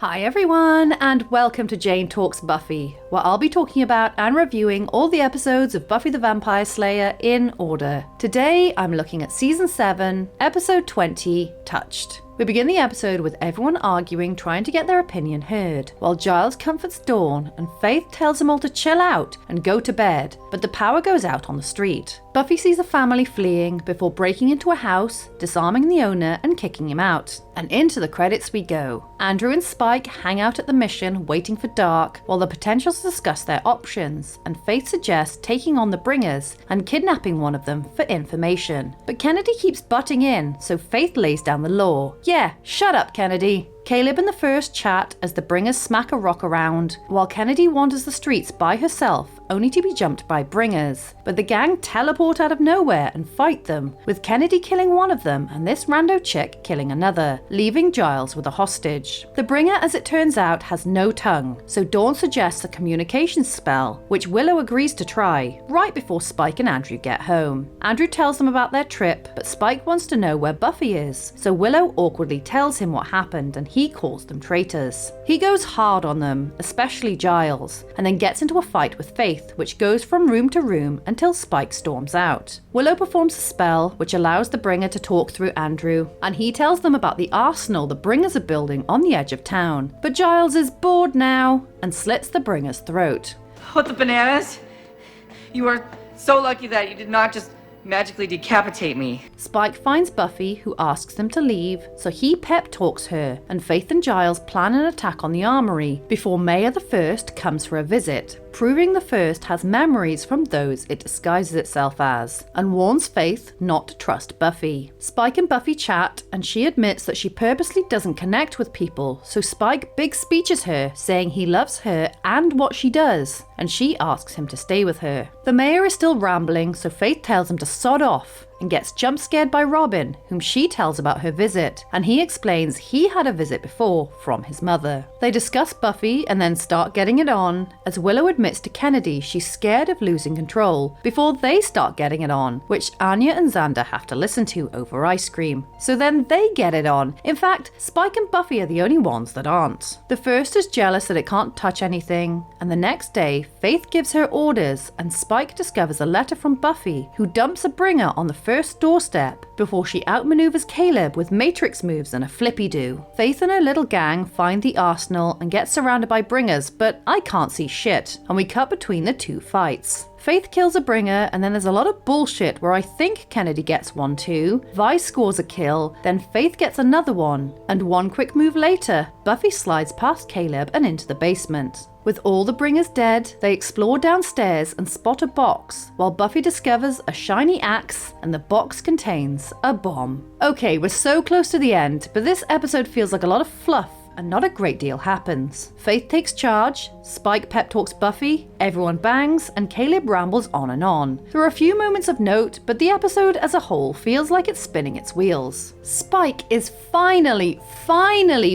Hi everyone, and welcome to Jane Talks Buffy, where I'll be talking about and reviewing all the episodes of Buffy the Vampire Slayer in order. Today I'm looking at Season 7, Episode 20, Touched. We begin the episode with everyone arguing, trying to get their opinion heard, while Giles comforts Dawn and Faith tells them all to chill out and go to bed, but the power goes out on the street. Buffy sees a family fleeing before breaking into a house, disarming the owner and kicking him out. And into the credits we go. Andrew and Spike hang out at the mission waiting for dark, while the potentials discuss their options, and Faith suggests taking on the Bringers and kidnapping one of them for information. But Kennedy keeps butting in, so Faith lays down the law. Yeah, shut up, Kennedy. Caleb and the First chat as the Bringers smack a rock around, while Kennedy wanders the streets by herself, only to be jumped by Bringers. But the gang teleport out of nowhere and fight them, with Kennedy killing one of them and this rando chick killing another, leaving Giles with a hostage. The Bringer, as it turns out, has no tongue, so Dawn suggests a communication spell, which Willow agrees to try, right before Spike and Andrew get home. Andrew tells them about their trip, but Spike wants to know where Buffy is, so Willow awkwardly tells him what happened and he calls them traitors. He goes hard on them, especially Giles, and then gets into a fight with Faith, which goes from room to room until Spike storms out. Willow performs a spell which allows the Bringer to talk through Andrew, and he tells them about the arsenal the Bringers are building on the edge of town. But Giles is bored now and slits the Bringer's throat. What the bananas? You are so lucky that you did not just magically decapitate me. Spike finds Buffy, who asks them to leave, so he pep talks her, and Faith and Giles plan an attack on the armory before Maya the First comes for a visit, proving the First has memories from those it disguises itself as, and warns Faith not to trust Buffy. Spike and Buffy chat, and she admits that she purposely doesn't connect with people, so Spike big speeches her, saying he loves her and what she does, and she asks him to stay with her. The mayor is still rambling, so Faith tells him to sod off, and gets jump scared by Robin, whom she tells about her visit, and he explains he had a visit before from his mother. They discuss Buffy and then start getting it on, as Willow admits to Kennedy she's scared of losing control, before they start getting it on, which Anya and Xander have to listen to over ice cream. So then they get it on. In fact, Spike and Buffy are the only ones that aren't. The First is jealous that it can't touch anything, and the next day Faith gives her orders, and Spike discovers a letter from Buffy, who dumps a Bringer on the First doorstep before she outmaneuvers Caleb with Matrix moves and a flippy-do. Faith and her little gang find the arsenal and get surrounded by Bringers, but I can't see shit, and we cut between the two fights. Faith kills a Bringer, and then there's a lot of bullshit where I think Kennedy gets one too. Vi scores a kill, then Faith gets another one, and one quick move later, Buffy slides past Caleb and into the basement. With all the Bringers dead, they explore downstairs and spot a box, while Buffy discovers a shiny axe, and the box contains a bomb. Okay, we're so close to the end, but this episode feels like a lot of fluff, and not a great deal happens. Faith takes charge, Spike pep talks Buffy, everyone bangs, and Caleb rambles on and on. There are a few moments of note, but the episode as a whole feels like it's spinning its wheels. Spike is finally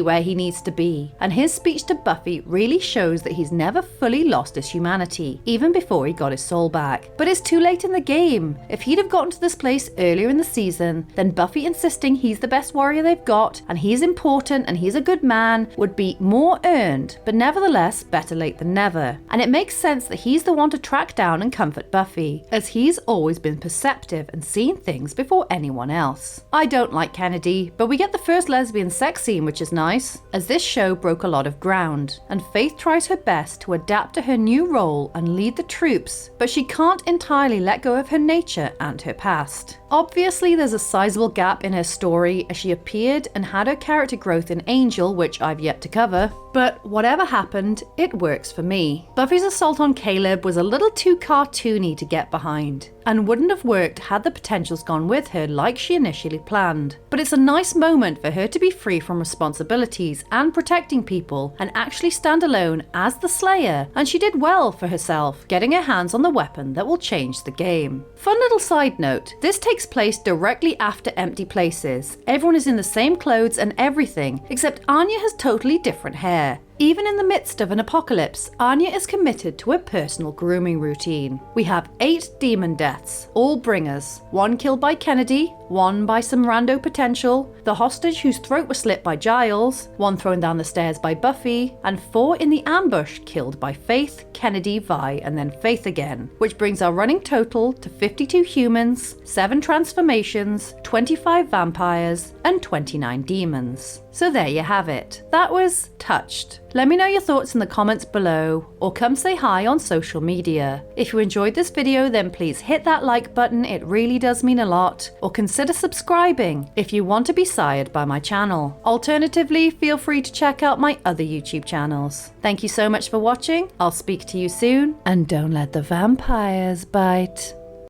where he needs to be, and his speech to Buffy really shows that he's never fully lost his humanity, even before he got his soul back. But it's too late in the game. If he'd have gotten to this place earlier in the season, then Buffy insisting he's the best warrior they've got, and he's important and he's a good man, would be more earned, but nevertheless better late than never. And it makes sense that he's the one to track down and comfort Buffy, as he's always been perceptive and seen things before anyone else. I don't like Kennedy, but we get the first lesbian sex scene, which is nice, as this show broke a lot of ground, and Faith tries her best to adapt to her new role and lead the troops, but she can't entirely let go of her nature and her past. Obviously there's a sizable gap in her story, as she appeared and had her character growth in Angel, which I've yet to cover, but whatever happened, it works for me. Buffy's assault on Caleb was a little too cartoony to get behind, and wouldn't have worked had the potentials gone with her like she initially planned. But it's a nice moment for her to be free from responsibilities and protecting people, and actually stand alone as the Slayer, and she did well for herself, getting her hands on the weapon that will change the game. Fun little side note, this takes place directly after Empty Places. Everyone is in the same clothes and everything, except Anya has totally different hair. Even in the midst of an apocalypse, Anya is committed to a personal grooming routine. We have 8 demon deaths, all bringers. 1 killed by Kennedy, 1 by some rando potential, the hostage whose throat was slit by Giles, 1 thrown down the stairs by Buffy, and 4 in the ambush killed by Faith, Kennedy, Vi, and then Faith again, which brings our running total to 52 humans, 7 transformations, 25 vampires, and 29 demons. So there you have it. That was Touched. Let me know your thoughts in the comments below, or come say hi on social media. If you enjoyed this video, then please hit that like button, it really does mean a lot, or consider subscribing if you want to be sired by my channel. Alternatively, feel free to check out my other YouTube channels. Thank you so much for watching, I'll speak to you soon, and don't let the vampires bite.